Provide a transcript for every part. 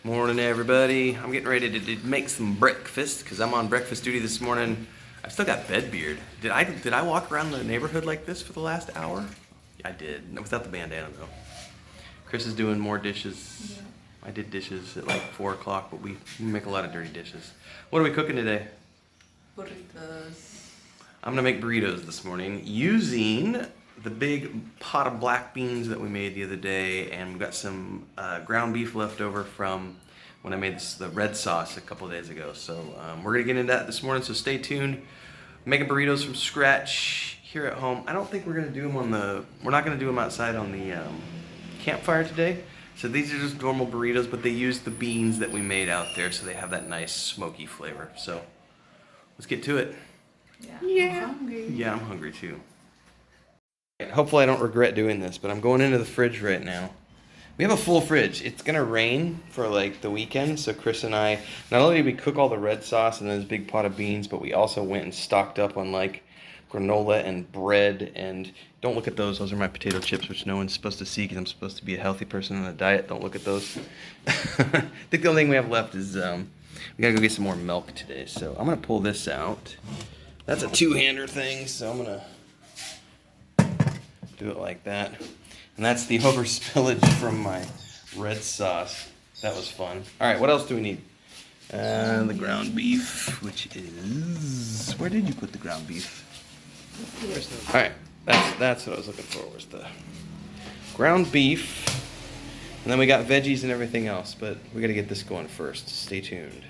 Morning, everybody. I'm getting ready to make some breakfast because I'm on breakfast duty this morning. I've still got bed beard. Did I walk around the neighborhood like this for the last hour? Yeah, I did. Without the bandana though. Chris is doing more dishes. Yeah. I did dishes at like 4 o'clock, but we make a lot of dirty dishes. What are we cooking today? Burritos. I'm gonna make burritos this morning using the big pot of black beans that we made the other day, and we've got some ground beef left over from when I made the red sauce a couple of days ago. So we're gonna get into that this morning, so stay tuned. Making burritos from scratch here at home. I don't think we're gonna do them we're not gonna do them outside on the campfire today. So these are just normal burritos, but they use the beans that we made out there, so they have that nice smoky flavor. So let's get to it. Yeah. I'm hungry. Yeah, I'm hungry too. Hopefully I don't regret doing this, but I'm going into the fridge right now. We have a full fridge. It's gonna rain for like the weekend, so Chris and I, not only did we cook all the red sauce and this big pot of beans, but we also went and stocked up on like granola and bread. And don't look at those are my potato chips, which no one's supposed to see because I'm supposed to be a healthy person on a diet. Don't look at those. I think the only thing we have left is we gotta go get some more milk today. So I'm gonna pull this out. That's a two-hander thing, so I'm gonna do it like that. And that's the over spillage from my red sauce. That was fun. All right, what else do we need? The ground beef, which is, where did you put the ground beef? All right, that's what I was looking for, was the ground beef. And then we got veggies and everything else, but we gotta get this going first. Stay tuned.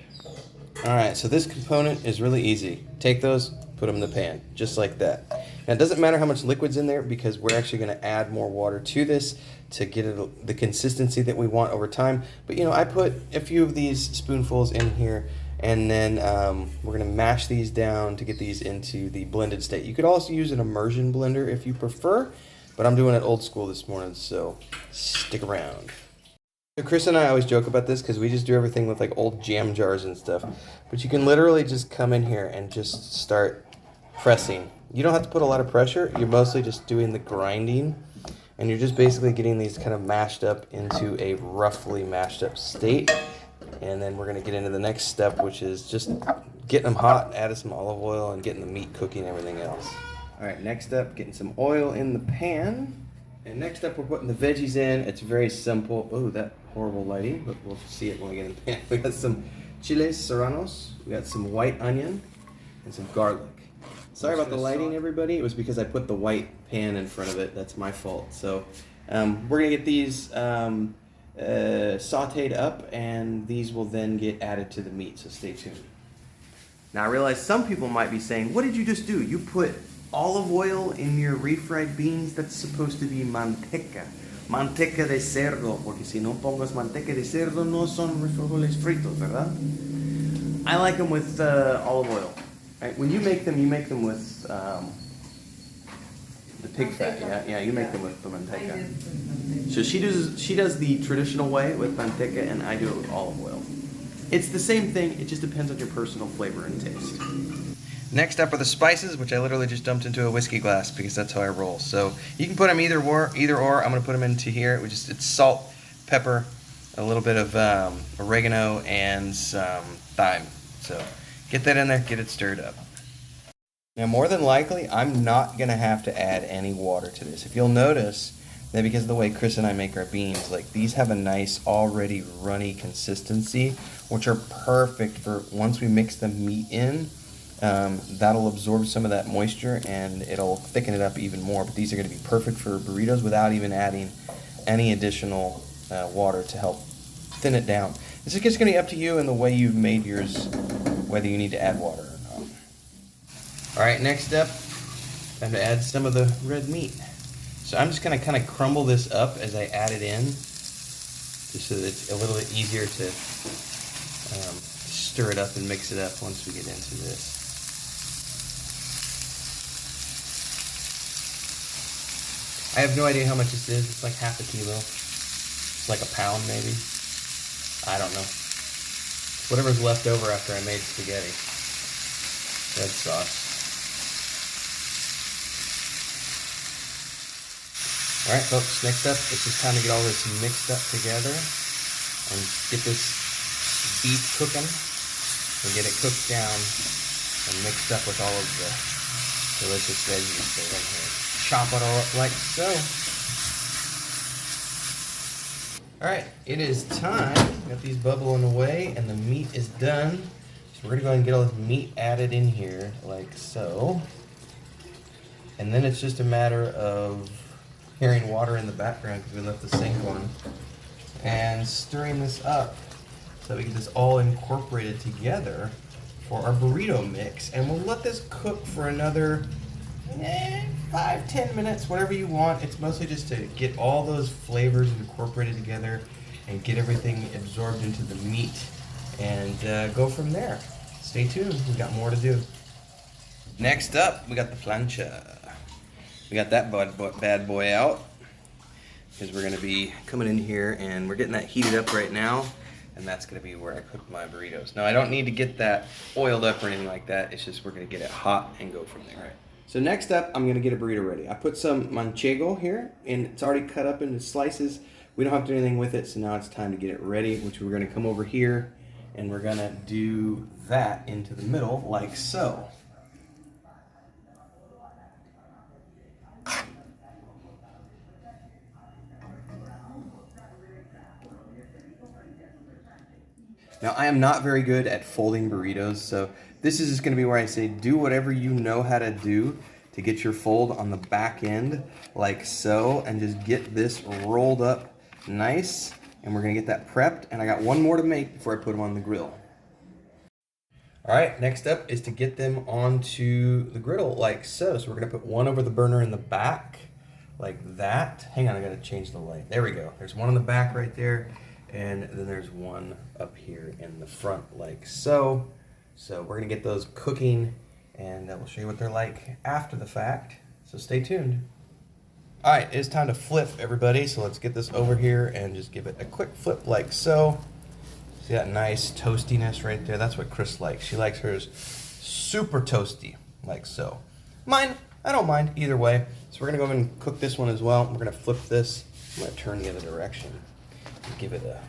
All right, so this component is really easy. Take those, put them in the pan, just like that. Now, it doesn't matter how much liquid's in there because we're actually going to add more water to this to get it the consistency that we want over time. But, you know, I put a few of these spoonfuls in here, and then we're going to mash these down to get these into the blended state. You could also use an immersion blender if you prefer, but I'm doing it old school this morning, so stick around. So Chris and I always joke about this because we just do everything with like old jam jars and stuff. But you can literally just come in here and just start pressing. You don't have to put a lot of pressure. You're mostly just doing the grinding. And you're just basically getting these kind of mashed up into a roughly mashed up state. And then we're going to get into the next step, which is just getting them hot, adding some olive oil, and getting the meat cooking and everything else. All right, next up, getting some oil in the pan. And next up, we're putting the veggies in. It's very simple. Oh, that horrible lighting, but we'll see it when we get in the pan. We got some chiles serranos. We got some white onion and some garlic. Sorry about the lighting, everybody. It was because I put the white pan in front of it. That's my fault. So we're going to get these sauteed up, and these will then get added to the meat, so stay tuned. Now, I realize some people might be saying, what did you just do? You put olive oil in your refried beans? That's supposed to be manteca. Manteca de cerdo, porque si no pongas manteca de cerdo no son frijoles fritos, ¿verdad? I like them with olive oil. Right? When you make them with the pig fat. Yeah, you make them with the manteca. So she does the traditional way with manteca, and I do it with olive oil. It's the same thing. It just depends on your personal flavor and taste. Next up are the spices, which I literally just dumped into a whiskey glass because that's how I roll. So you can put them either or. I'm going to put them into here. It's salt, pepper, a little bit of oregano, and some thyme. So get that in there, get it stirred up. Now, more than likely, I'm not going to have to add any water to this. If you'll notice that because of the way Chris and I make our beans, like these have a nice already runny consistency, which are perfect for once we mix the meat in. That'll absorb some of that moisture and it'll thicken it up even more. But these are going to be perfect for burritos without even adding any additional water to help thin it down. This is just going to be up to you and the way you've made yours, whether you need to add water or not. All right, next up, time to add some of the red meat. So I'm just going to kind of crumble this up as I add it in, just so that it's a little bit easier to stir it up and mix it up once we get into this. I have no idea how much this is. It's like half a kilo. It's like a pound maybe. I don't know. Whatever's left over after I made spaghetti. Red sauce. Alright folks, next up, it's just time to get all this mixed up together. and get this beef cooking. We'll get it cooked down and mixed up with all of the delicious veggies that are in here. Chop it all up like so. Alright, it is time. Got these bubbling away and the meat is done. So we're going to go ahead and get all this meat added in here like so. And then it's just a matter of hearing water in the background because we left the sink on. And stirring this up so we get this all incorporated together for our burrito mix. And we'll let this cook for another 5-10 minutes, whatever you want. It's mostly just to get all those flavors incorporated together and get everything absorbed into the meat and go from there. Stay tuned, we got more to do. Next up, we got the plancha. We got that bad boy out because we're gonna be coming in here and we're getting that heated up right now, and that's gonna be where I cook my burritos. Now I don't need to get that oiled up or anything like that, it's just we're gonna get it hot and go from there. All right. So next up, I'm gonna get a burrito ready. I put some manchego here and it's already cut up into slices. We don't have to do anything with it, so now it's time to get it ready, which we're gonna come over here and we're gonna do that into the middle like so. Now, I am not very good at folding burritos, so this is just going to be where I say do whatever you know how to do to get your fold on the back end, like so, and just get this rolled up nice, and we're going to get that prepped, and I got one more to make before I put them on the grill. All right, next up is to get them onto the griddle like so. So we're going to put one over the burner in the back, like that. Hang on, I got to change the light. There we go. There's one in the back right there. And then there's one up here in the front like so. So we're gonna get those cooking and we'll show you what they're like after the fact. So stay tuned. All right, it's time to flip, everybody. So let's get this over here and just give it a quick flip like so. See that nice toastiness right there? That's what Chris likes. She likes hers super toasty, like so. Mine, I don't mind either way. So we're gonna go ahead and cook this one as well. We're gonna flip this. I'm gonna turn the other direction. Give it a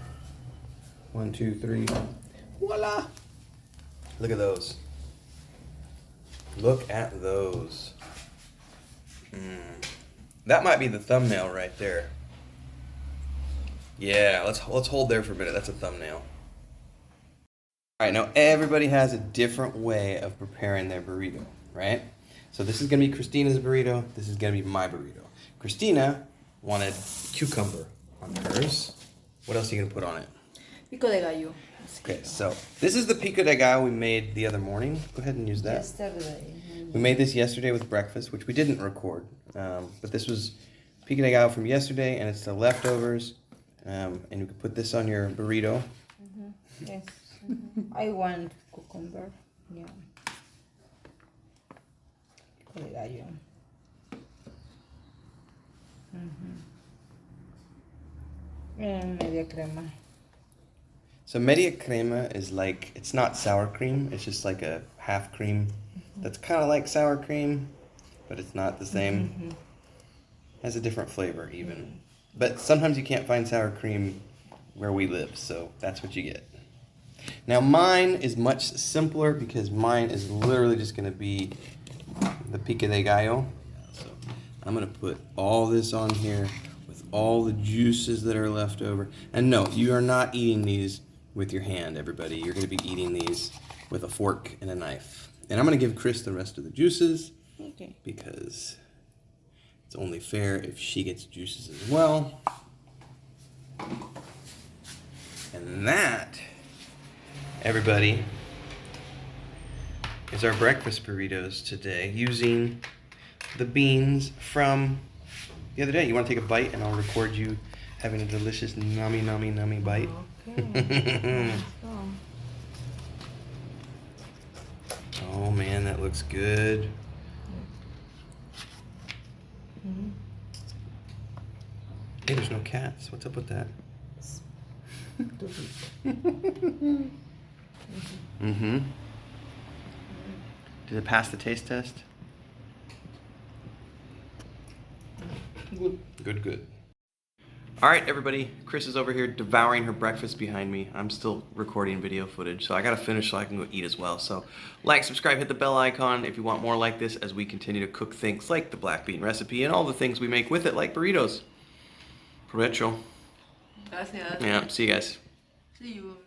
1, 2, 3. Voila! Look at those. Look at those. That might be the thumbnail right there. Yeah, let's hold there for a minute. That's a thumbnail. All right, now everybody has a different way of preparing their burrito, right? So this is gonna be Christina's burrito. This is gonna be my burrito. Christina wanted cucumber on hers. What else are you going to put on it? Pico de gallo. Okay, so this is the pico de gallo we made the other morning. Go ahead and use that. Yesterday. We made this yesterday with breakfast, which we didn't record. But this was pico de gallo from yesterday, and it's the leftovers. And you can put this on your burrito. Yes. I want cucumber. Yeah. Pico de gallo. Media crema. So media crema is like, it's not sour cream, it's just like a half cream that's kind of like sour cream, but it's not the same. Has a different flavor even. But sometimes you can't find sour cream where we live, so that's what you get. Now mine is much simpler because mine is literally just going to be the pico de gallo. So I'm going to put all this on here with all the juices that are left over. And no, you are not eating these with your hand, everybody. You're going to be eating these with a fork and a knife. And I'm going to give Chris the rest of the juices because it's only fair if she gets juices as well. And that, everybody, is our breakfast burritos today using the beans from the other day. You want to take a bite and I'll record you having a delicious nummy, nummy, nummy bite? Okay. Oh man, that looks good. Hey, there's no cats. What's up with that? Did it pass the taste test? Good. Good, good. All right, everybody. Chris is over here devouring her breakfast behind me. I'm still recording video footage, so I gotta finish so I can go eat as well. So, like, subscribe, hit the bell icon if you want more like this as we continue to cook things like the black bean recipe and all the things we make with it, like burritos. Provecho. Gracias. Yeah, see you guys. See you.